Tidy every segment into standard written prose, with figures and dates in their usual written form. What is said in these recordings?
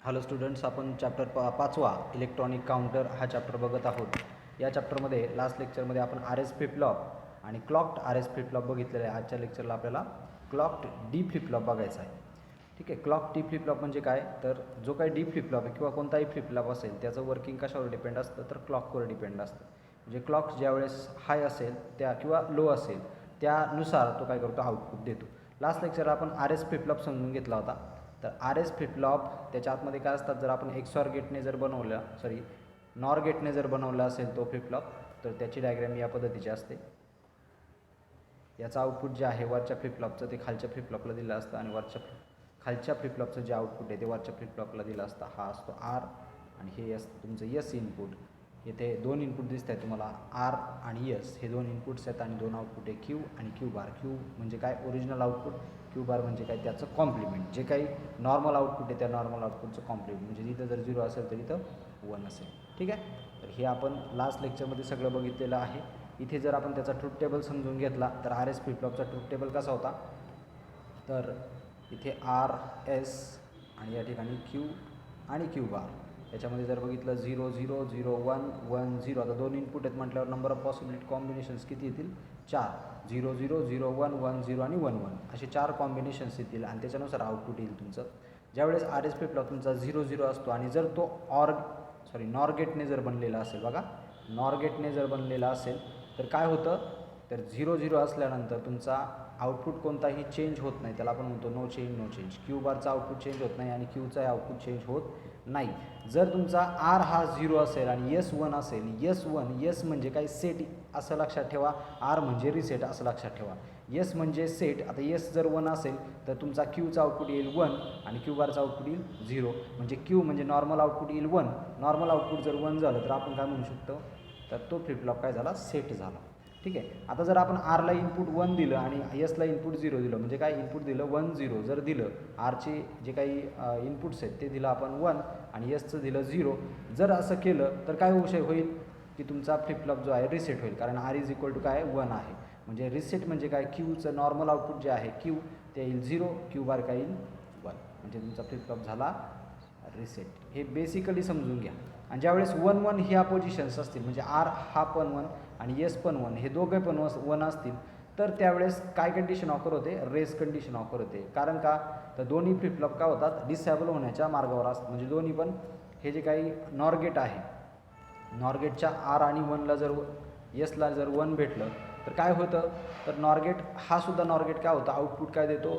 Hello students, आपण chapter 5वा electronic counter हा चॅप्टर बघत आहोत. या चॅप्टरमध्ये लास्ट लेक्चरमध्ये आपण आर एस फ्लिप फ्लॉप आणि clocked R S flip flop बघितलेलं आहे. आजच्या लेक्चरला आपल्याला क्लॉक्ड डी फ्लिप फ्लॉप बघायचा आहे. ठीक आहे. क्लॉक डी फ्लिप फ्लॉप म्हणजे काय, तर जो काही डी फ्लिप फ्लॉप आहे किंवा कोणताही फ्लिप फ्लॉप असेल त्याचं वर्किंग कशावर डिपेंड असतं, तर क्लॉकवर डिपेंड असतं. म्हणजे क्लॉक ज्यावेळेस हाय असेल त्या किंवा लो असेल त्यानुसार तो काय करतो, आउटपुट देतो. लास्ट लेक्चर आपण आर एस फ्लिप फ्लॉप समजून घेतला होता. तर आर एस फ्लिप फ्लॉप त्याच्या आतमध्ये काय असतात, जर आपण एक्सऑर गेटने जर नॉर गेटने जर बनवला असेल तो फ्लिप फ्लॉप, तर त्याची डायग्रॅम या पद्धतीची असते. याचं आउटपुट जे आहे वरच्या फ्लिप फ्लॉपचं ते खालच्या फ्लिप फ्लॉपला दिलं असतं आणि खालच्या फ्लिप फ्लॉपचं जे आउटपुट आहे ते वरच्या फ्लिप फ्लॉपला दिलं असतं. हा असतो आर आणि हे असतं तुमचं यस इनपुट. येथे दोन इनपुट दिसत आहेत तुम्हाला, आर आणि यस हे दोन इनपुट्स आहेत आणि दोन आउटपुट आहे क्यू आणि क्यू बार. क्यू म्हणजे काय, ओरिजिनल आउटपुट. क्यू बार म्हणजे काय, त्याचं कॉम्प्लिमेंट. जे काही नॉर्मल आउटपुट आहे त्या नॉर्मल आउटपुटचं कॉम्प्लिमेंट. म्हणजे इथं जर 0 असेल तर इथं 1 असेल. ठीक आहे. तर हे आपण लास्ट लेक्चरमध्ये सगळं बघितलेलं आहे. इथे जर आपण त्याचा ट्रूथ टेबल समजून घेतला तर आर एस फ्लिप फ्लॉपचा ट्रूथ टेबल कसा होता, तर इथे आर एस आणि या ठिकाणी क्यू आणि क्यू बार. याच्यामध्ये जर बघितलं 0 0 0 1 1 0. आता दोन इनपुट आहेत म्हटल्यावर नंबर ऑफ पॉसिबिलिटी कॉम्बिनेशन्स किती येतील, 4. 0 0 0 1 1 0 आणि 1 1 असे 4 कॉम्बिनेशन्स येतील आणि त्याच्यानुसार आउटपुट येईल तुमचं. ज्यावेळेस आर एस फ्लिप फ्लॉप तुमचा 0 0 असतो आणि जर तो नॉर गेटने जर बनलेला असेल, बघा नॉर गेटने जर बनलेला असेल तर काय होतं, तर 0 0 असल्यानंतर तुमचा आउटपुट कोणताही चेंज होत नाही. त्याला आपण म्हणतो नो चेंज. क्यू बारचा आउटपुट चेंज होत नाही आणि क्यूचा आउटपुट चेंज होत नाही. जर तुमचा आर हा 0 असेल आणि यस 1 असेल, यस म्हणजे काय, सेट असं लक्षात ठेवा. आर म्हणजे रिसेट असं लक्षात ठेवा. यस म्हणजे सेट. आता यस जर 1 असेल तर तुमचा क्यूचा आउटपुट येईल 1 आणि क्यू बारचा आउटपुट येईल 0. म्हणजे क्यू म्हणजे नॉर्मल आउटपुट येईल 1. नॉर्मल आउटपुट जर 1 झालं तर आपण काय म्हणू शकतो, तर तो फ्लिप फ्लॉप काय झाला, सेट झाला. ठीक आहे. आता जर आपण आरला इनपुट 1 दिलं आणि यसला इनपुट 0 दिलं, म्हणजे काय इनपुट दिलं 1 0 जर दिलं, आरचे जे काही इनपुट्स आहेत ते दिलं आपण 1 आणि यसचं दिलं 0. जर असं केलं तर काय होईल की तुमचा फ्लिप फ्लॉप जो आहे रिसेट होईल, कारण आर इज इक्वल टू काय 1 आहे. म्हणजे रिसेट म्हणजे काय, क्यूचं नॉर्मल आउटपुट जे आहे क्यू ते येईल 0, क्यू बार काय येईल 1. म्हणजे तुमचा फ्लिप फ्लॉप झाला रिसेट. हे बेसिकली समजून घ्या. आणि ज्यावेळेस 1 1 ह्या पोझिशन्स असतील, म्हणजे आर हा पण 1 आणि यस पण 1 हे दोघे पण 1 असतील, तर त्यावेळेस काय कंडिशन ऑकर होते, रेस कंडिशन ऑकर होते. कारण का, तर दोन्ही फ्लिप फ्लॉप काय होतात, डिसेबल होण्याच्या मार्गावर असतात. म्हणजे दोन्ही पण हे जे काही नॉर गेट आहे, नॉर गेटच्या आर आणि 1ला जर यसला जर 1 भेटलं तर काय होतं, तर नॉर गेट हा सुद्धा नॉर गेट काय होतं, आउटपुट काय देतो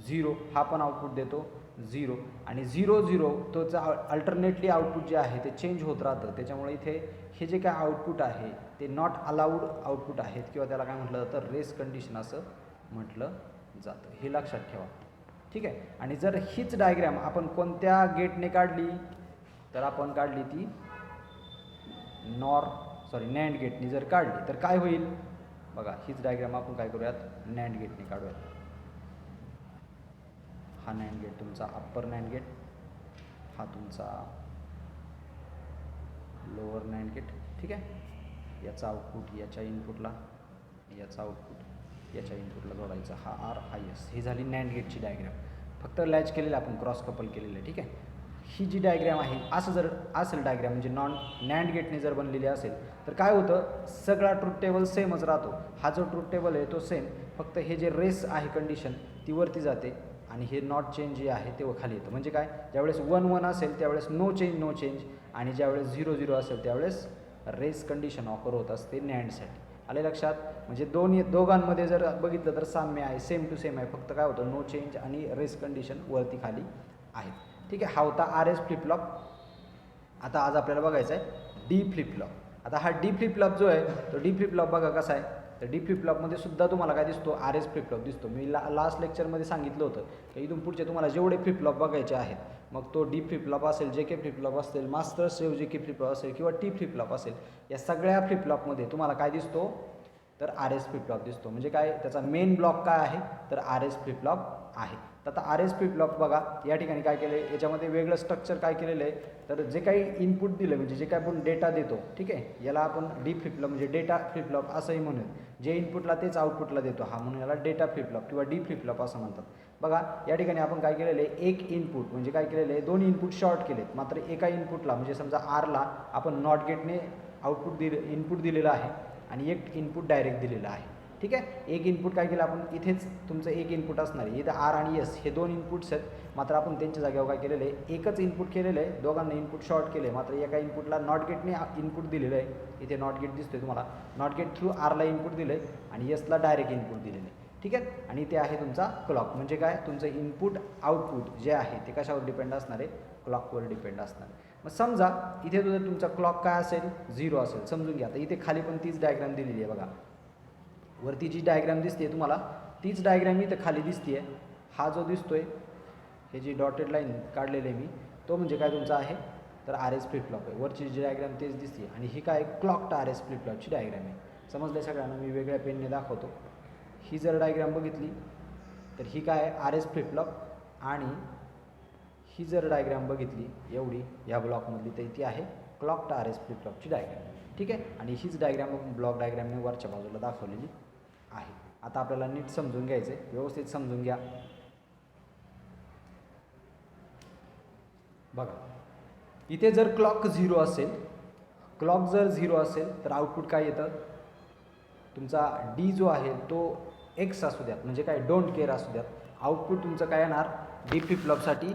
0. हा पण आउटपुट देतो 0 आणि 0 0 तोचा अल्टरनेटली आउटपुट जे आहे ते चेंज होत राहतं. त्याच्यामुळे इथे हे जे काय आउटपुट आहे ते नॉट अलाउड आउटपुट आहेत किंवा त्याला काय म्हटलं जातं, रेस कंडिशन असं म्हटलं जातं. हे लक्षात ठेवा. ठीक आहे. आणि जर हीच डायग्रॅम आपण कोणत्या गेटने काढली, तर आपण काढली ती नॅन्ड गेटने जर काढली तर काय होईल, बघा हीच डायग्रॅम आपण काय करूयात, नॅन्ड गेटने काढूयात. हा नॅन्ड गेट तुमचा अप्पर नॅन्ड गेट, हा तुमचा लोअर नॅन्ड गेट. ठीक आहे. याचा आउटपुट याच्या इनपुटला, याचा आउटपुट याच्या इनपुटला जोडायचा. हा आर हा एस. ही झाली नॅन्ड गेटची डायग्रॅम. फक्त लॅच केलेलं आपण, क्रॉस कपल केलेलं आहे. ठीक आहे. ही जी डायग्रॅम आहे असं जर असेल डायग्रॅम, म्हणजे नॅन्ड गेटने जर बनलेली असेल तर काय होतं, सगळा ट्रूथ टेबल सेमच राहतो. हा जो ट्रूथ टेबल आहे तो सेम, फक्त हे जे रेस आहे कंडिशन ती वरती जाते आणि हे नॉट चेंज जे आहे ते खाली येतं. म्हणजे काय, ज्यावेळेस 1 1 असेल त्यावेळेस नो चेंज आणि ज्यावेळेस 0 0 असेल त्यावेळेस रेस कंडिशन ऑकर होत असते नॅन्डसाठी. आले लक्षात. म्हणजे दोघांमध्ये जर बघितलं तर साम्य आहे, सेम टू सेम आहे. फक्त काय होतं, नो चेंज आणि रेस कंडिशन वरती खाली आहे. ठीक आहे. हा होता आर एस फ्लिप फ्लॉप. आता आज आपल्याला बघायचं आहे डी फ्लिप फ्लॉप. आता हा डी फ्लिप फ्लॉप जो आहे तो डी फ्लिप फ्लॉप बघा कसा आहे, तर डी फ्लिप फ्लॉपमध्ये सुद्धा तुम्हाला काय दिसतो, आर एस फ्लिप फ्लॉप दिसतो. मी लास्ट लेक्चरमध्ये सांगितलं होतं की इथून पुढचे तुम्हाला जेवढे फ्लिप फ्लॉप बघायचे आहेत, मग तो डी फ्लिप फ्लॉप असेल, जे के फ्लिप फ्लॉप असेल, मास्टर सेव जे के फ्लिप फ्लॉप असेल किंवा टी फ्लिप फ्लॉप असेल, या सगळ्या फ्लिप फ्लॉपमध्ये तुम्हाला काय दिसतो, तर आर एस फ्लिप फ्लॉप दिसतो. म्हणजे काय, त्याचा मेन ब्लॉक काय आहे, तर आर एस फ्लिप फ्लॉप आहे. तर आता आर एस फ्लिप फ्लॉप बघा या ठिकाणी काय केलं आहे, याच्यामध्ये वेगळं स्ट्रक्चर काय केलेलं आहे, तर जे काही इनपुट दिलं म्हणजे जे काही आपण डेटा देतो, ठीक आहे, याला आपण डी फ्लिप फ्लॉप म्हणजे डेटा फ्लिप फ्लॉप असंही म्हणून, जे इनपुटला तेच आउटपुटला देतो, हा म्हणून याला डेटा फ्लिप फ्लॉप किंवा डी फ्लिप फ्लॉप असं म्हणतात. बघा या ठिकाणी आपण काय केलेलं आहे, एक इनपुट म्हणजे काय केलेलं आहे, दोन इनपुट शॉर्ट केलेत, मात्र एका इनपुटला म्हणजे समजा आरला आपण नॉट गेटने इनपुट दिलेलं आहे आणि एक इनपुट डायरेक्ट दिलेलं आहे. ठीक आहे, एक इनपुट काय केलं आपण, इथेच तुमचं एक इनपुट असणार आहे, इथं आर आणि एस हे दोन इनपुट्स आहेत, मात्र आपण त्यांच्या जागेवर काय केलेलं आहे, एकच इनपुट केलेलं आहे, दोघांना इनपुट शॉर्ट केले, मात्र एका इनपुटला नॉट गेटने इनपुट दिलेलं आहे, इथे नॉट गेट दिसतोय तुम्हाला, नॉट गेट थ्रू आरला इनपुट दिलं आहे आणि एसला डायरेक्ट इनपुट दिलेलं आहे. ठीक आहे, आणि ते आहे तुमचा क्लॉक. म्हणजे काय, तुमचं इनपुट आउटपुट जे आहे ते कशावर डिपेंड असणार आहे, क्लॉकवर डिपेंड असणार आहे. मग समजा इथे तुमचा क्लॉक काय असेल, 0 असेल, समजून घ्या. आता इथे खाली पण तीच डायग्राम दिलेली आहे बघा, वरती जी डायग्राम दिसते तुम्हाला तीच डायग्राम इथं खाली दिसते. हा जो दिसतोय, हे जी डॉटेड लाईन काढलेली आहे मी, तो म्हणजे काय तुमचा आहे तर आर एस फ्लिप फ्लॉप आहे. वरची जी डायग्राम तेच दिसते आणि ही काय क्लॉक्ड आर एस फ्लिप फ्लॉपची डायग्राम आहे. समजलं सगळ्यांना, मी वेगळ्या पेनने दाखवतो. ही जर डायग्राम बघितली तर ही काय आर एस फ्लिप फ्लॉप, आणि ही जर डायग्राम बघितली एवढी या ब्लॉकमधली तर ती आहे क्लॉक्ड आर एस फ्लिप फ्लॉपची डायग्राम. ठीक आहे, आणि हीच डायग्राम ब्लॉक डायग्रामने वरच्या बाजूला दाखवलेली आहे. आता आपल्याला नीट समजून घ्यायचं आहे, व्यवस्थित समजून घ्या. बघा इथे जर क्लॉक 0 असेल, क्लॉक जर 0 असेल तर आउटपुट काय येतं, तुमचा डी जो आहे तो एक्स असू द्यात, म्हणजे काय डोंट केअर असू द्यात, आउटपुट तुमचं काय येणार डी फ्लिप फ्लॉपसाठी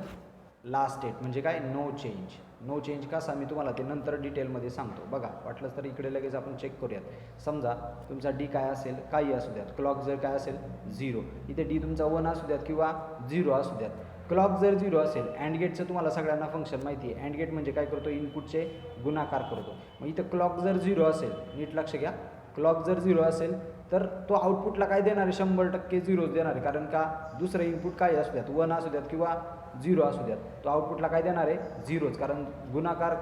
लास्ट स्टेट म्हणजे काय नो चेंज. नो चेंज कसा मी तुम्हाला ते नंतर डिटेलमध्ये सांगतो. बघा वाटलंच तर इकडे लगेच आपण चेक करूयात. समजा तुमचा डी काय असेल, काही असू द्यात, क्लॉक जर काय असेल 0, इथे डी तुमचा 1 असू द्यात किंवा 0 असू द्यात. क्लॉक जर 0 असेल, अँड गेटचं तुम्हाला सगळ्यांना फंक्शन माहिती आहे. अँड गेट म्हणजे काय करतो, इनपुटचे गुणाकार करतो. मग इथं क्लॉक जर 0 असेल, नीट लक्ष घ्या, क्लॉक जर 0 असेल तर तो आउटपुटला काय देणार आहे, 100% 0 देणार आहे. कारण का दुसरं इनपुट काय असू द्यात, 1 असू द्यात किंवा 0 असू द्यात, तो आउटपुटला काय देणार आहे 0च. कारण गुणाकार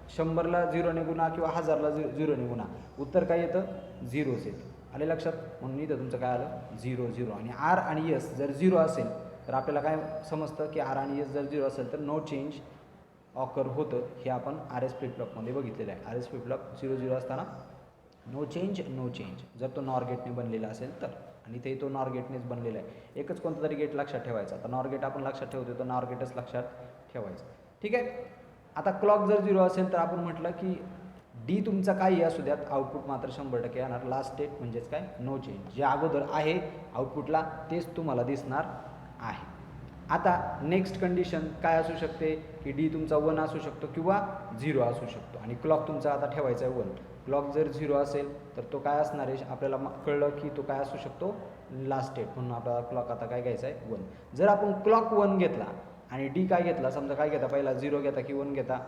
100ला 0ने गुणा किंवा 1000ला 0ने गुणा, उत्तर काय येतं 0च येतं. आले लक्षात, म्हणून इथं तुमचं काय आलं 0 0. आणि आर आणि एस जर 0 असेल तर आपल्याला काय समजतं की आर आणि एस जर 0 असेल तर नो चेंज ऑकर होतं. हे आपण आर एस फ्लिप फ्लॉपमध्ये बघितलेलं आहे. आर एस फ्लिप फ्लॉप 0 0 असताना नो चेंज नो चेंज, जर तो नॉर गेटने बनलेला असेल तर. आणि ते तो नॉर गेटनेच बनलेला आहे. एकच कोणता तरी गेट लक्षात ठेवायचा. आता नॉर गेट आपण लक्षात ठेवतो तर नॉर गेटच लक्षात ठेवायचं. ठीक आहे, आता क्लॉक जर 0 असेल तर आपण म्हटलं की डी तुमचा काही असू द्यात, आउटपुट मात्र 100% येणार लास्ट स्टेट म्हणजेच काय नो चेंज. जे अगोदर आहे आउटपुटला तेच तुम्हाला दिसणार आहे. आता नेक्स्ट कंडिशन काय असू शकते की डी तुमचा 1 असू शकतो किंवा 0 असू शकतो आणि क्लॉक तुमचा आता ठेवायचा आहे 1. क्लॉक जर 0 असेल तर तो काय असणार आहे, आपल्याला कळलं की तो काय असू शकतो लास्ट स्टेट, म्हणून आपल्याला क्लॉक आता काय घ्यायचा आहे 1. जर आपण क्लॉक 1 घेतला आणि डी काय घेतला, समजा काय घेता, पहिला 0 घेता की 1 घेता,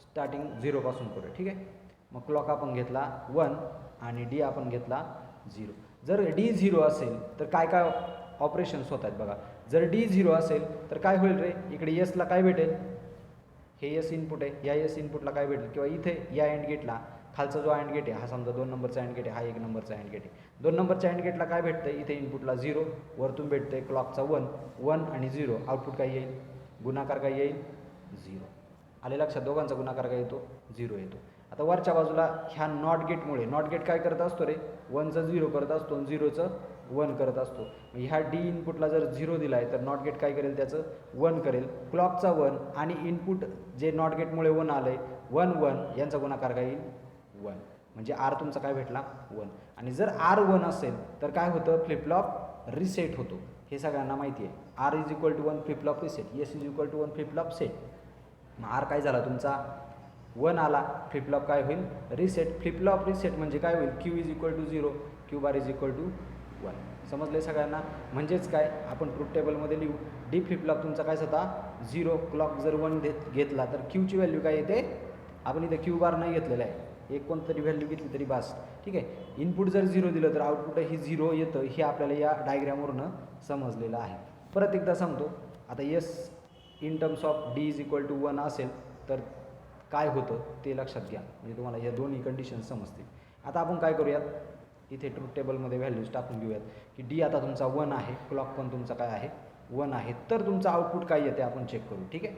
स्टार्टिंग 0 पासून करूया. ठीक आहे, मग क्लॉक आपण घेतला 1 आणि डी आपण घेतला 0. जर डी 0 असेल तर काय काय ऑपरेशन्स होत आहेत बघा. जर डी 0 असेल तर काय होईल रे, इकडे एसला काय भेटेल, हे एस इनपुट आहे, या एस इनपुटला काय भेटेल, किंवा इथे या अँड गेटला खालचा जो अँड गेट आहे हा समजा 2 नंबरचा अँड गेट आहे, हा 1 नंबरचा अँड गेट आहे. 2 नंबरच्या अँड गेटला काय भेटतं, इथे इनपुटला 0, वरतून भेटतंय क्लॉकचा 1, 1 आणि 0, आउटपुट काय येईल, गुणाकार काय येईल 0. आले लक्षात, दोघांचा गुणाकार काय येतो 0 येतो. आता वरच्या बाजूला ह्या नॉट गेटमुळे, नॉट गेट काय करत असतो रे, 1चं 0 करत असतो आणि 0चं 1 करत असतो. ह्या डी इनपुटला जर 0 दिला आहे तर नॉट गेट काय करेल, त्याचं 1 करेल. क्लॉकचा 1 आणि इनपुट जे नॉट गेटमुळे 1 आलं आहे 1 1 यांचा गुणाकार काय येईल 1, म्हणजे आर तुमचा काय भेटला 1. आणि जर आर 1 असेल तर काय होतं, फ्लिपफ्लॉप रिसेट होतो. हे सगळ्यांना माहिती आहे. R is equal to 1 flip flop reset, S is equal to 1 flip flop set. मग आर काय झाला तुमचा 1 आला, फ्लिपफ्लॉप काय होईल रिसेट. फ्लिपफ्लॉप रिसेट म्हणजे काय होईल, Q is equal to 0, Q bar is equal to 1. समजले सगळ्यांना. म्हणजेच काय, आपण ट्रूथ टेबलमध्ये लिहू, डी फ्लिपफ्लॉप तुमचा काय होता 0, क्लॉक जर 1 घेतला तर क्यूची व्हॅल्यू काय येते, आपण इथे क्यू बार नाही घेतलेला आहे, एक कोणतरी व्हॅल्यू घेतली तरी बास. ठीक आहे, इनपुट जर 0 दिलं तर आउटपुटही 0 येतं, हे आपल्याला या डायग्रॅमवरून समजलेलं आहे. परत एकदा सांगतो. आता S in terms of D is equal to 1 असेल तर काय होतं ते लक्षात घ्या, म्हणजे तुम्हाला या दोन्ही कंडिशन समजतील. आता आपण काय करूयात, इथे ट्रूथ टेबलमध्ये व्हॅल्यूज टाकून घेऊयात की डी आता तुमचा 1 आहे, क्लॉक पण तुमचा काय आहे 1 आहे, तर तुमचं आउटपुट काय येते आपण चेक करू. ठीक आहे,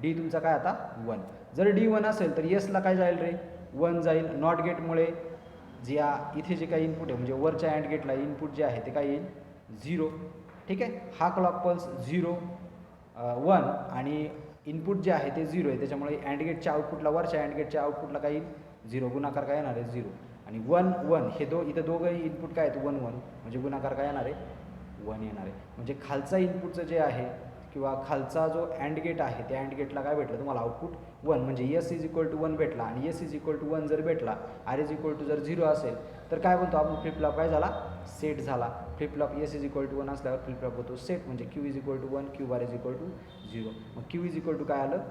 डी तुमचा काय आता 1. जर डी 1 असेल तर एसला काय जाईल रे 1 जाईल. नॉट गेटमुळे जे इथे जे काही इनपुट आहे, म्हणजे वरच्या अँड गेटला इनपुट जे आहे ते काय येईल 0. ठीक आहे. हा क्लॉक पल्स 0 1 आणि इनपुट जे आहे ते 0 आहे, त्याच्यामुळे अँड गेटच्या आउटपुटला, वरच्या अँड गेटच्या आउटपुटला काही 0, गुणाकार काय येणार आहे 0. आणि 1 1 हे इथं दोघंही इनपुट काय आहेत 1 1, म्हणजे गुणाकार काय येणार आहे 1 येणार आहे. म्हणजे खालचा इनपुटचं जे आहे किंवा खालचा जो अँड गेट आहे त्या अँड गेटला काय भेटलं तुम्हाला आउटपुट 1, म्हणजे एस इज इक्वल टू 1 भेटला. आणि एस इज इक्वल टू 1 जर भेटला, आर इज इक्वल टू जर 0 असेल तर काय म्हणतो आपण, फ्लिप फ्लॉप काय झाला, सेट झाला. Flip flop S is equal to 1 असल्यावर फ्लिप फ्लॉप होतो सेट, म्हणजे Q is equal to 1, Q bar is equal to 0. मग क्यू इज इक्वल टू काय आलं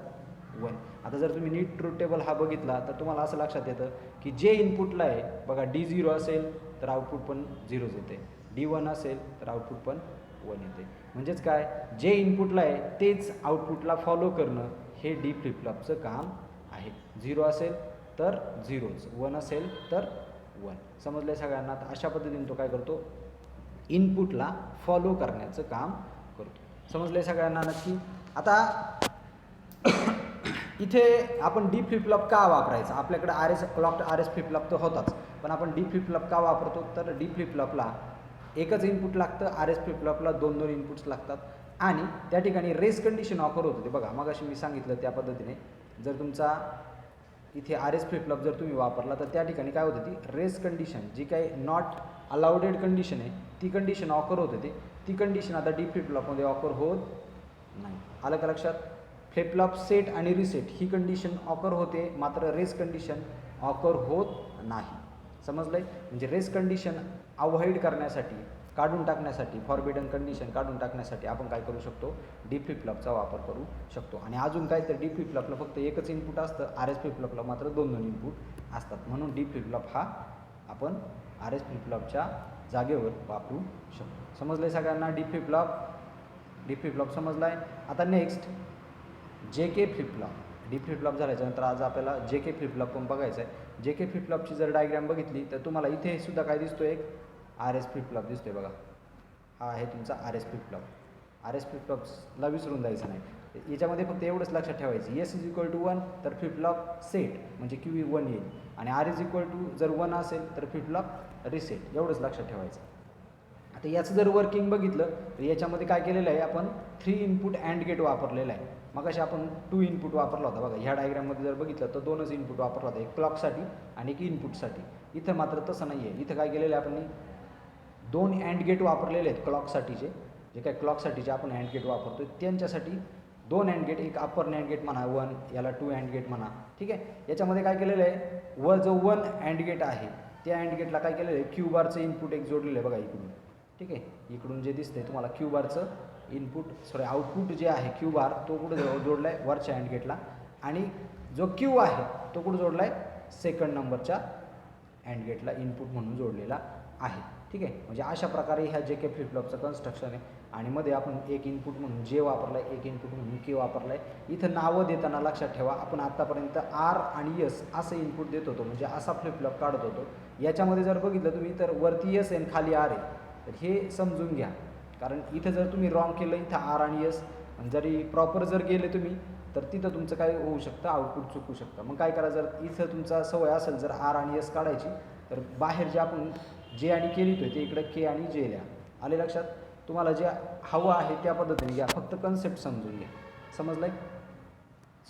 1. आता जर तुम्ही नीट ट्रूथ टेबल हा बघितला तर तुम्हाला असं लक्षात येतं की जे इनपुटला आहे बघा, D0 असेल तर आउटपुट पण 0च येते, D1 असेल तर आउटपुट पण 1 येते. म्हणजेच काय, जे इनपुटला आहे तेच आउटपुटला फॉलो करणं हे डी फ्लिप फ्लॉपचं काम आहे. 0 असेल तर 0च, 1 असेल तर 1. समजलं सगळ्यांना. तर अशा पद्धतीने तो काय करतो, इनपुटला फॉलो करण्याचं काम करतो. समजलं सगळ्यांना नक्की. आता इथे आपण डी फ्लिप फ्लॉप का वापरायचा, आपल्याकडे क्लॉक्ड RS फ्लिप फ्लॉप तर होताच, पण आपण डी फ्लिप फ्लॉप का वापरतो, तर डी फ्लिप फ्लॉपला एकच इनपुट लागतं, RS फ्लिप फ्लॉपला 2 इनपुट्स लागतात. आणि त्या ठिकाणी रेस कंडिशन ऑफर होत होते बघा, मग अशी मी सांगितलं त्या पद्धतीने. जर तुमचा इथे RS फ्लिप फ्लॉप जर तुम्ही वापरला तर त्या ठिकाणी काय होत होती, रेस कंडिशन जी काही नॉट अलाउडेड कंडिशन आहे ती कंडिशन ऑफर होत होती. ती कंडिशन आता डी फ्लिप फ्लॉपमध्ये ऑफर होत नाही. आलं का लक्षात. फ्लिप फ्लॉप सेट आणि रिसेट ही कंडिशन ऑकर होते, मात्र रेस कंडिशन ऑकर होत नाही. समजलंय. म्हणजे रेस कंडिशन अवॉइड करण्यासाठी, काढून टाकण्यासाठी, फॉरबिडन कंडिशन काढून टाकण्यासाठी आपण काय करू शकतो, डी फ्लिप फ्लॉपचा वापर करू शकतो. आणि अजून काय, तर डी फ्लिप फ्लॉपला फक्त एकच इनपुट असतं, RS फ्लिप फ्लॉपला मात्र 2 इनपुट असतात. म्हणून डी फ्लिप फ्लॉप हा आपण RS फ्लिप फ्लॉपच्या जागेवर वापरू शकतो. समजलंय सगळ्यांना. डी फ्लिप फ्लॉप समजलाय. आता next JK flip flop. D flip flop झाल्याच्यानंतर आज आपल्याला JK फ्लिप फ्लॉप पण बघायचं आहे. JK फ्लिप फ्लॉपची जर डायग्राम बघितली तर तुम्हाला इथे सुद्धा काय दिसतो, एक RS फ्लिप फ्लॉप दिसतोय बघा. हा आहे तुमचा RS flip flop. RS flip फ्लॉप्सला विसरून जायचं नाही. याच्यामध्ये फक्त एवढंच लक्षात ठेवायचं, एस इज इक्वल टू 1 तर फ्लिप फ्लॉप सेट म्हणजे क्यू 1 येईल. आणि आर इज इक्वल टू जर 1 असेल तर फ्लिप फ्लॉप रिसेट, एवढंच लक्षात ठेवायचं. आता याचं जर वर्किंग बघितलं तर याच्यामध्ये काय केलेलं आहे, आपण 3 इनपुट अँड गेट वापरलेला आहे. मग अशी आपण 2 इनपुट वापरला होता बघा. ह्या डायग्राममध्ये जर बघितलं तर 2च इनपुट वापरला होता, एक क्लॉकसाठी आणि एक इनपुटसाठी. इथं मात्र तसं नाही आहे. इथं काय केलेलं आहे, आपण 2 अँड गेट वापरलेले आहेत क्लॉकसाठीचे. जे काय क्लॉकसाठीचे आपण अँड गेट वापरतो त्यांच्यासाठी 2 अँड गेट, एक अपर अँड गेट म्हणा 1, याला 2 अँड गेट म्हणा. ठीक आहे. याच्यामध्ये काय केलेलं आहे, जो 1 अँड गेट आहे त्या अँड गेटला काय केलेलं आहे, क्यू बारचं इनपुट एक जोडलेलं आहे बघा इकडून. ठीक आहे. इकडून जे दिसतंय तुम्हाला क्यू बारचं आउटपुट जे आहे क्यू बार, तो कुठं जोडला आहे, वरच्या अँड गेटला. आणि जो क्यू आहे तो कुठं जोडला आहे, सेकंड नंबरच्या अँड गेटला इनपुट म्हणून जोडलेला आहे. ठीक आहे. म्हणजे अशा प्रकारे ह्या JK फ्लिप फ्लॉपचं कन्स्ट्रक्शन आहे. आणि मध्ये आपण एक इनपुट म्हणून J वापरला आहे, एक इनपुट म्हणून K वापरला आहे. इथं नावं देताना लक्षात ठेवा, आपण आत्तापर्यंत R आणि S असं इनपुट देत होतो, म्हणजे असा फ्लिप फ्लॉप काढत होतो. याच्यामध्ये जर बघितलं तुम्ही तर वरती S आहे खाली R आहे, तर हे समजून घ्या. कारण इथं जर तुम्ही रॉंग केलं, इथं R आणि S जरी प्रॉपर जर गेले तुम्ही तर तिथं तुमचं काय होऊ शकतं, आउटपुट चुकू शकतं. मग काय करा, जर इथं तुमचा सवय असेल जर R आणि S काढायची तर बाहेर जे आपण J आणि K लिहितोय ते इकडे K आणि J लिहा. आले लक्षात. तुम्हाला जे हवं आहे त्या पद्धतीने घ्या, फक्त कन्सेप्ट समजून घ्या. समजलंय.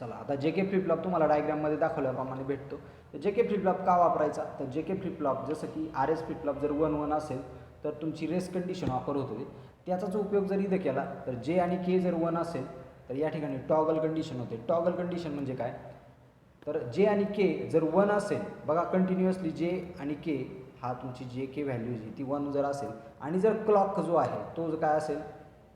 चला आता JK फ्लिप फ्लॉप तुम्हाला डायग्राममध्ये दाखवल्याप्रमाणे भेटतो. तर JK फ्लिप फ्लॉप का वापरायचा, तर JK फ्लिप फ्लॉप जसं की RS फ्लिप फ्लॉप जर 1 1 असेल तर तुमची रेस कंडिशन ऑफर होत होती. त्याचाच उपयोग जर इथं केला तर J आणि K जर 1 असेल तर या ठिकाणी टॉगल कंडिशन होते. टॉगल कंडिशन म्हणजे काय, तर J आणि K जर 1 असेल बघा, कंटिन्युअसली J आणि K हा तुमची JK व्हॅल्यू जी ती 1 जर असेल आणि जर क्लॉक जो आहे तो जो काय असेल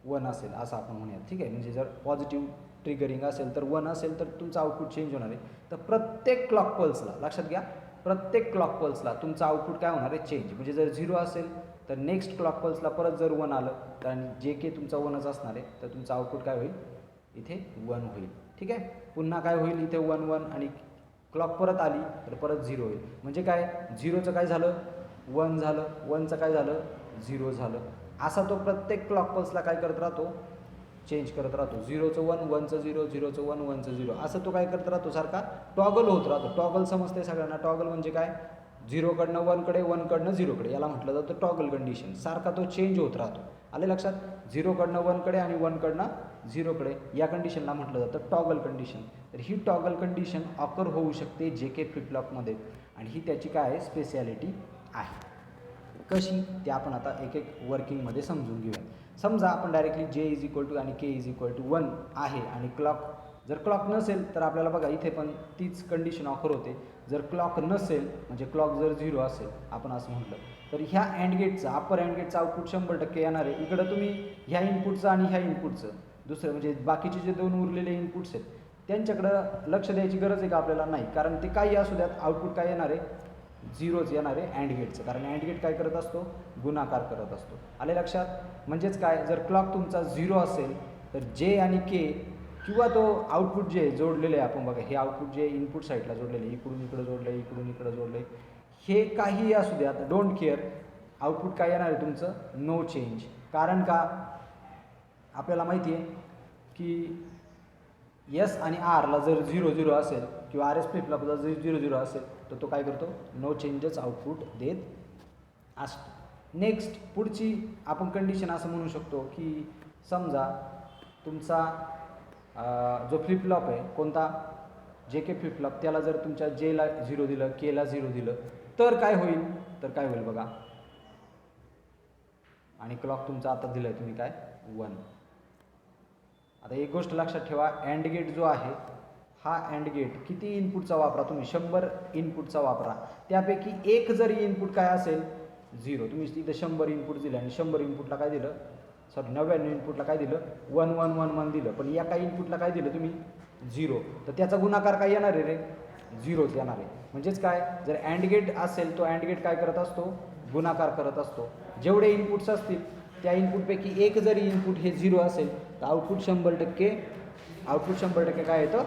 1 असेल असं आपण म्हणूयात. ठीक आहे. म्हणजे जर पॉझिटिव्ह ट्रिगरिंग असेल तर 1 असेल तर तुमचं आउटपुट चेंज होणार आहे. तर प्रत्येक क्लॉक पल्सला लक्षात घ्या, प्रत्येक क्लॉक पल्सला तुमचं आउटपुट काय होणार आहे, चेंज. म्हणजे जर 0 असेल तर नेक्स्ट क्लॉक पल्सला परत जर 1 आलं तर आणि JK तुमचा 1च असणार आहे, तर तुमचं आउटपुट काय होईल, इथे 1 होईल. ठीक आहे. पुन्हा काय होईल, इथे 1 1 आणि क्लॉक परत आली तर परत 0 होईल. म्हणजे काय, 0चं काय झालं 1 झालं, 1चं काय झालं 0 झालं. असा तो प्रत्येक क्लॉक पल्सला काय करत राहतो, चेंज करत राहतो. 0चं 1 1चं 0, 0चं 1 1चं 0 असं तो काय करत राहतो, सारखा टॉगल होत राहतो. टॉगल समजते सगळ्यांना. टॉगल म्हणजे काय, 0कडनं 1कडे, 1कडनं 0कडे, याला म्हटलं जातं टॉगल कंडिशन. सारखा तो चेंज होत राहतो. आले लक्षात. झिरोकडनं वनकडे आणि वनकडनं झिरोकडे, या कंडिशनला म्हटलं जातं टॉगल कंडिशन. तर ही टॉगल कंडिशन ऑकर होऊ शकते जे के फ्लिपफ्लॉपमध्ये, आणि ही त्याची काय आहे स्पेशलिटी आहे. कशी ते आपण आता एक एक वर्किंगमध्ये समजून घेऊया. समजा आपण डायरेक्टली जे इज इक्वल टू आणि के इज इक्वल टू 1 आहे आणि क्लॉक जर क्लॉक नसेल तर आपल्याला बघा इथे पण तीच कंडिशन ऑफर होते. जर क्लॉक नसेल म्हणजे क्लॉक जर 0 असेल आपण असं म्हटलं तर ह्या अँड गेटचं अप्पर अँड गेटचं आउटपुट 100% येणार आहे. इकडं तुम्ही ह्या इनपुटचं आणि ह्या इनपुटचं दुसरं म्हणजे बाकीचे जे दोन उरलेले इनपुट्स आहेत त्यांच्याकडं लक्ष द्यायची गरज आहे का आपल्याला? नाही, कारण ते काही असू द्यात आउटपुट काय येणार आहे? 0च येणार आहे अँड गेटचं, कारण अँड गेट काय करत असतो? गुणाकार करत असतो. आले लक्षात? म्हणजेच काय, जर क्लॉक तुमचा 0 असेल तर जे आणि के किंवा तो आउटपुट जे जोडलेले आहे आपण बघा हे आउटपुट जे इनपुट साईडला जोडलेले इकडून इकडं जोडलं इकडून इकडं जोडलं हे काहीही असू द्या डोंट केअर, आउटपुट काय येणार आहे तुमचं? No change. कारण का? आपल्याला माहिती आहे की एस आणि आरला जर 0-0 असेल किंवा आर एस फ्लिपफ्लॉपला जर 0-0 असेल तर तो काय करतो? नो चेंजच आउटपुट देत असतो. नेक्स्ट पुढची आपण कंडिशन असं म्हणू शकतो की समजा तुमचा जो फ्लिपफ्लॉप आहे कोणता? जे के फ्लिपफ्लॉप, त्याला जर तुमच्या जेला 0 दिलं केला 0 दिलं तर काय होईल? तर काय होईल बघा, आणि क्लॉक तुमचा आता दिलं आहे तुम्ही काय 1. आता एक गोष्ट लक्षात ठेवा, अँड गेट जो आहे हा अँड गेट किती इनपुटचा वापरा तुम्ही? 100 इनपुटचा वापरा. त्यापैकी एक जरी इनपुट काय असेल? 0. तुम्ही इथं 100 इनपुट दिले आणि 100 इनपुटला काय दिलं? 99 इनपुटला काय दिलं? 1 1 1 1 दिलं, पण या काही इनपुटला काय दिलं तुम्ही? 0. तर त्याचा गुणाकार काय येणार आहे रे? 0च येणार आहे. म्हणजेच काय, जर अँड गेट असेल तो अँड गेट काय करत असतो? गुणाकार करत असतो. जेवढे इनपुट्स असतील त्या इनपुटपैकी एक जरी इनपुट हे 0 असेल तर आउटपुट 100% काय येतं?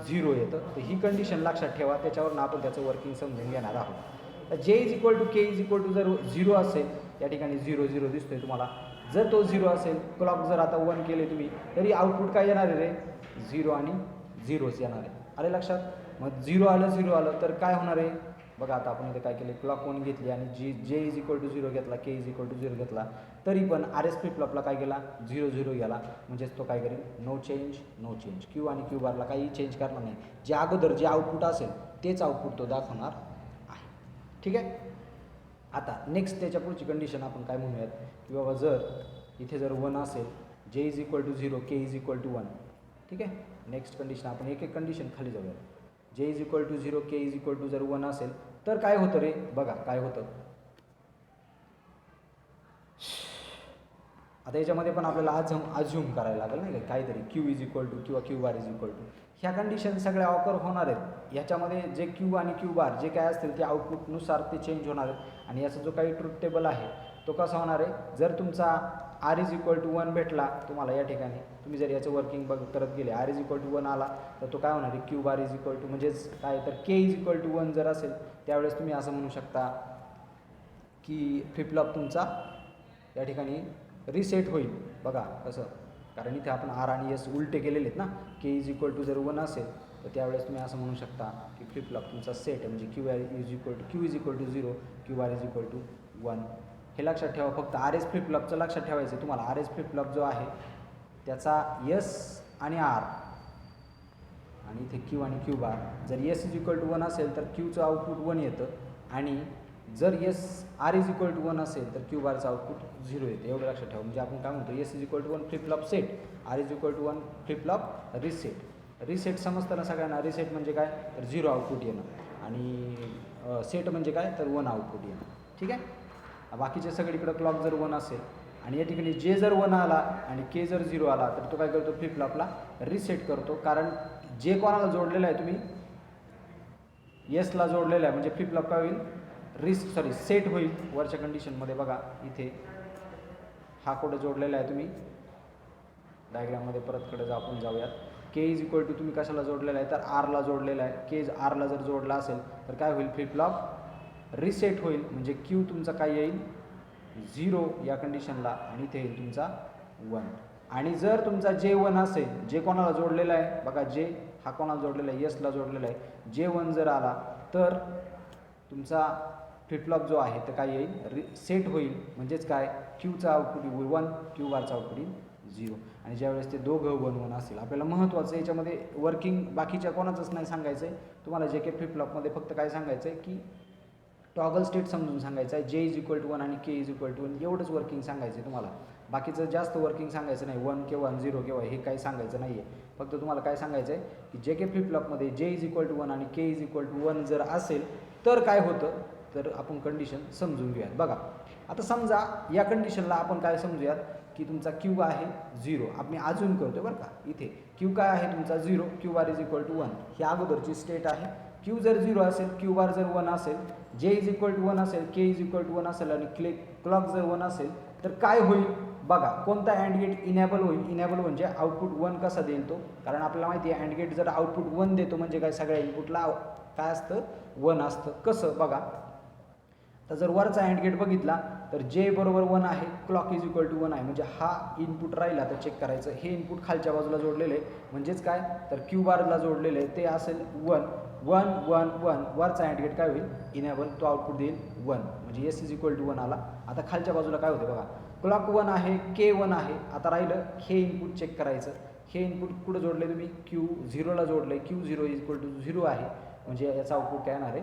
0 येतं. तर ही कंडिशन लक्षात ठेवा, त्याच्यावरून आपण त्याचं वर्किंग समजून घेणार आहोत. तर जे is equal to K is equal to जर 0 असेल, या ठिकाणी 0 0 दिसतोय तुम्हाला, जर तो 0 असेल, क्लॉक जर आता 1 केले तुम्ही तरी आउटपुट काय येणार आहे रे? 0 आणि 0च येणार आहे. आले लक्षात? मग 0 आलं तर काय होणार आहे बघा. आता आपण इथे काय केले, क्लॉक 1 घेतली आणि जे इज इक्वल टू 0 घेतला, के इज इक्वल टू 0 घेतला, तरी पण आर एस फ्लिपफ्लॉपला काय गेला? 0 0 गेला. म्हणजेच तो काय करेल? No change. क्यू आणि क्यू बारला काही चेंज करणार नाही. जे अगोदर जे आउटपुट असेल तेच आउटपुट तो दाखवणार आहे. ठीक आहे. आता नेक्स्ट त्याच्या पुढची कंडिशन आपण काय म्हणूयात की बाबा जर इथे जर 1 असेल, J is equal to 0 K is equal to 1. ठीक आहे. नेक्स्ट कंडिशन आपण एक एक कंडिशन खाली जाऊया. J is equal to 0 K is equal to जर 1 असेल तर काय होतं रे? बघा काय होतं. आता याच्यामध्ये पण आपल्याला अज्युम करायला लागेल नाही का, काहीतरी क्यू इज इक्वल टू किंवा Q bar is equal to. ह्या कंडिशन सगळ्या ऑकर होणार आहेत. ह्याच्यामध्ये जे क्यू आणि क्यू बार जे काय असतील ते आउटपुटनुसार ते चेंज होणार आहेत. आणि याचा जो काही ट्रूथ टेबल आहे तो कसा होणार आहे? जर तुमचा आर इज इक्वल टू 1 भेटला तुम्हाला या ठिकाणी, तुम्ही जर याचं वर्किंग करत गेले, आर इज इक्वल टू 1 आला तर तो काय होणार आहे? Q bar is equal to म्हणजेच काय तर के इज इक्वल टू 1 जर असेल त्यावेळेस तुम्ही असं म्हणू शकता की फ्लिपफ्लॉप तुमचा या ठिकाणी रिसेट होईल. बघा कसं, कारण इथे आपण आर आणि एस उलटे केलेले आहेत ना. के इज इक्वल टू जर 1 असेल तर त्यावेळेस तुम्ही असं म्हणू शकता की फ्लिपफ्लॉप तुमचा सेट आहे, म्हणजे Q is equal to 0, Q R is equal to 1. हे लक्षात ठेवा. फक्त आर एस फ्लिपफ्लॉपचं लक्षात ठेवायचं तुम्हाला. आर एस फ्लिपफ्लॉप जो आहे त्याचा एस आणि आर आणि इथे क्यू आणि क्यू बार, जर एस इज इक्वल टू 1 असेल तर क्यूचं आउटपुट 1 येतं, आणि जर आर इज इक्वल टू 1 असेल तर क्यू बारचं आउटपुट 0 येतं. एवढं लक्षात ठेवा. म्हणजे आपण काय म्हणतो, S is equal to 1 flip flop set, R is equal to 1 flip flop reset. Reset समजताना सगळ्यांना, रिसेट म्हणजे काय तर 0 आउटपुट येणं, आणि सेट म्हणजे काय तर 1 आउटपुट येणं. ठीक आहे. बाकीचे सगळीकडं क्लॉक जर 1 असेल आणि या ठिकाणी जे जर 1 आला आणि के जर 0 आला तर तो काय करतो? फ्लिपफ्लॉपला रिसेट करतो. कारण जे कोणाला जोडलेलं आहे तुम्ही एसला जोडलेलं आहे, म्हणजे फ्लिपफ्लॉप काय होईल? सेट होईल. वरच्या कंडिशनमध्ये बघा इथे हा कोड जोडलेला आहे, तुम्ही डायग्राममध्ये परत आपण जाऊयात. के इज इक्वल टू तुम्ही कशाला जोडलेला आहे तर आरला जोडलेला आहे. के आरला जर जोडला असेल तर काय होईल? फ्लिपफ्लॉप रिसेट होईल. म्हणजे क्यू तुमचा काय येईल? 0 या कंडिशनला, आणि इथे येईल तुमचा 1. आणि जर तुमचा जे 1 असेल, जे कोणाला जोडलेला आहे बघा, जे हा कोणाला जोडलेला आहे? एसला जोडलेला आहे. जे 1 जर आला तर तुमचा फ्लिपफ्लॉप जो आहे तर काय येईल सेट होईल, म्हणजेच काय क्यूचं आउटपुट येईल 1, क्यू बारचं आउटपुट येईल 0. आणि ज्यावेळेस ते दोघं 1 1 असेल, आपल्याला महत्त्वाचं याच्यामध्ये वर्किंग बाकीच्या कोणाचंच नाही सांगायचं आहे तुम्हाला. जे के फ्लिपफ्लॉपमध्ये फक्त काय सांगायचं आहे की टॉगल स्टेट समजून सांगायचं आहे, J=1 आणि K=1 एवढंच वर्किंग सांगायचं आहे तुम्हाला. बाकीचं जास्त वर्किंग सांगायचं नाही, 1 केव्हा 0 केव्हा हे काही सांगायचं नाही आहे. फक्त तुम्हाला काय सांगायचं आहे की जे के फ्लिपफ्लॉपमध्ये J=1 आणि K=1 जर असेल तर काय होतं, तर आपण कंडिशन समजून घेऊयात. बघा आता समजा या कंडिशनला आपण काय समजूयात की तुमचा क्यू आहे 0. आपण अजून करतो बरं का, इथे क्यू काय आहे तुमचा 0, क्यू बार =1 ही अगोदरची स्टेट आहे. क्यू जर 0 असेल, क्यू बार जर 1 असेल, J=1 असेल, K=1 असेल आणि क्लॉक जर 1 असेल तर काय होईल बघा, कोणता अँड गेट इनेबल होईल. इनेबल म्हणजे आउटपुट 1 कसा देईल तो, कारण आपल्याला माहिती आहे अँड गेट जर आउटपुट 1 देतो म्हणजे काय सगळ्या इनपुटला काय असतं 1 असतं. कसं बघा, तर जर वरचा अँड गेट बघितला तर J=1 आहे, क्लॉक=1 आहे, म्हणजे हा इनपुट राहिला तर चेक करायचं हे इनपुट खालच्या बाजूला जोडलेलं आहे, म्हणजेच काय तर क्यू बारला जोडलेलं आहे ते असेल 1 1 1 1. वरचा अँड गेट काय होईल इनेबल, तो आउटपुट देईल 1, म्हणजे S=1 आला. आता खालच्या बाजूला काय होते बघा, क्लॉक 1 आहे, K1 आहे. आता राहिलं हे इनपुट चेक करायचं. हे इनपुट कुठं जोडले तुम्ही Q0ला जोडले, Q0=0 आहे, म्हणजे याचा आउटपुट काय येणार आहे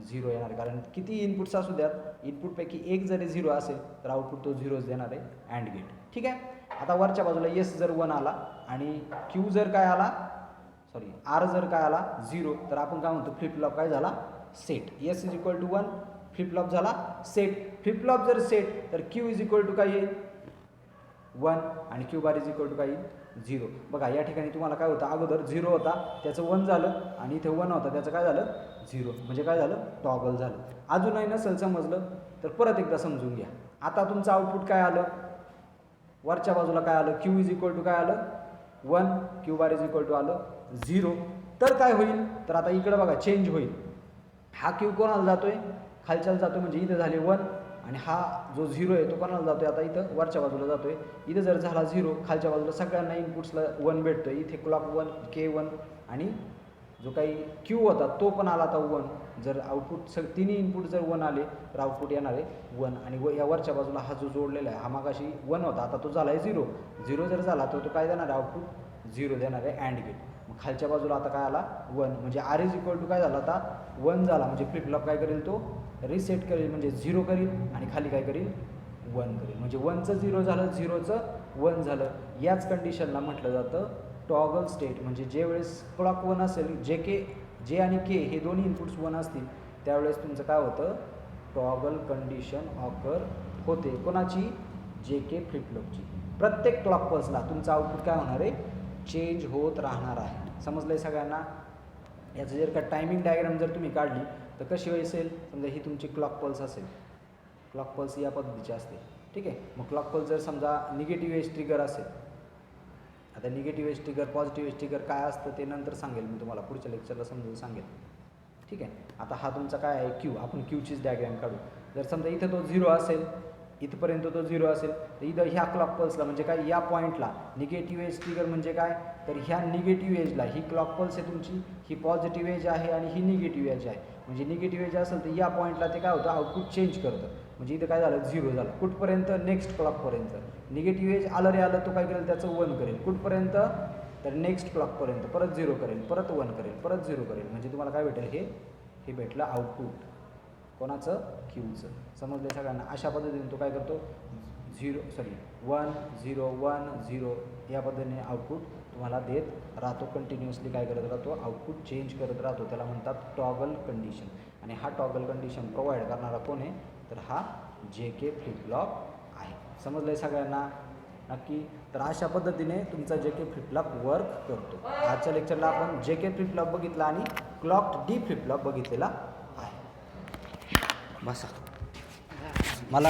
0 येणार. कारण किती इनपुट्स असू द्यात, इनपुटपैकी एक जरी 0 असेल तर आउटपुट तो 0च देणार आहे अँड गेट. ठीक आहे. आता वरच्या बाजूला S जर 1 आला आणि Q जर काय आला R जर काय आला 0, तर आपण काय म्हणतो फ्लिपफ्लॉप काय झाला सेट. S=1 फ्लिपफ्लॉप झाला सेट. फ्लिपफ्लॉप जर सेट तर Q काय येईल 1 आणि क्यू बार काय येईल 0. बघा या ठिकाणी तुम्हाला काय होतं, अगोदर 0 होता त्याचं 1 झालं आणि इथे 1 होता त्याचं काय झालं 0, म्हणजे काय झालं टॉगल झालं. अजूनही नसेल समजलं तर परत एकदा समजून घ्या. आता तुमचं आउटपुट काय आलं, वरच्या बाजूला काय आलं, Q काय आलं 1, क्यू बार आलं 0. तर काय होईल, तर आता इकडे बघा चेंज होईल. हा क्यू कोणाला जातोय खालच्याला जातोय, म्हणजे इथं झाले 1 आणि हा जो 0 आहे तो कोणाला जातोय आता इथं वरच्या बाजूला जातोय. इथं जर झाला 0, खालच्या बाजूला सगळ्यांना इनपुट्सला 1 भेटतोय. इथे क्लॉक 1 K1 आणि जो काही क्यू होता तो पण आला आता 1. जर आउटपुट तिन्ही इनपुट जर 1 आले तर आउटपुट येणार आहे 1. आणि या वरच्या बाजूला हा जो जोडलेला आहे हा मागाशी 1 होता, आता तो झाला आहे 0. 0 जर झाला तर तो काय देणार आहे आउटपुट 0 देणार आहे अँड गेट. मग खालच्या बाजूला आता काय आला 1, म्हणजे R काय झाला आता 1 झाला, म्हणजे फ्लिपफ्लॉप काय करेल तो रिसेट करेल, म्हणजे 0 करेल आणि खाली काय करेल 1 करेल, म्हणजे 1चं 0 झालं 0चं 1 झालं. याच कंडिशनला म्हटलं जातं टॉगल स्टेट. म्हणजे जे वेळेस क्लॉक 1 असेल, J आणि K हे दोन्ही इनपुट्स 1 असतील त्यावेळेस तुमचं काय होतं टॉगल कंडिशन ऑकर होते. कोणाची JK फ्लिपफ्लॉपची. प्रत्येक क्लॉक पल्सला तुमचं आउटपुट काय होणार आहे चेंज होत राहणार आहे. समजलं आहे सगळ्यांना. याचं जर का टायमिंग डायग्राम जर तुम्ही काढली तर कशी असेल, समजा ही तुमची क्लॉक पल्स असेल, क्लॉक पल्स या पद्धतीची असते. ठीक आहे. मग क्लॉक पल्स जर समजा निगेटिव्ह एज ट्रिगर असेल, आता negative edge trigger positive edge trigger काय असतं ते नंतर सांगेल मी तुम्हाला, पुढच्या लेक्चरला समजून सांगेल. ठीक आहे. आता हा तुमचा काय आहे क्यू, आपण क्यूचीच डायग्राम काढू. जर समजा इथं तो 0 असेल, इथपर्यंत तो 0 असेल तर इथं ह्या क्लॉक पल्सला म्हणजे काय या पॉईंटला निगेटिव्ह एज ट्रिगर म्हणजे काय, तर ह्या निगेटिव्ह एजला ही क्लॉक पल्स आहे तुमची, ही पॉझिटिव्ह एज आहे आणि ही निगेटिव्ह एज आहे. म्हणजे निगेटिव्ह एज असेल तर या पॉईंटला ते काय होतं आउटपुट चेंज करतं, म्हणजे इथं काय झालं 0 झालं. कुठपर्यंत नेक्स्ट क्लॉकपर्यंत. निगेटिव्ह एज आलं रे आलं तो काय करेल त्याचं 1 करेल. कुठपर्यंत तर नेक्स्ट क्लॉकपर्यंत परत 0 करेल, परत 1 करेल, परत 0 करेल, म्हणजे तुम्हाला काय भेटेल हे भेटलं आउटपुट कोणाचं क्यूचं. समजले सगळ्यांना. अशा पद्धतीने तो काय करतो 1 0 1 0 या पद्धतीने आउटपुट तुम्हाला देत राहतो. कंटिन्युअसली काय करत राहतो आउटपुट चेंज करत राहतो. त्याला म्हणतात टॉगल कंडिशन. आणि हा टॉगल कंडिशन प्रोव्हाइड करणारा कोण आहे, तर हा JK फ्लिपफ्लॉप आहे. समजलं आहे सगळ्यांना नक्की. तर अशा पद्धतीने तुमचा JK फ्लिपफ्लॉप वर्क करतो. आजच्या लेक्चरला आपण JK फ्लिपफ्लॉप बघितला आणि क्लॉक्ड D फ्लिपफ्लॉप बघितलेला आहे. बसा मला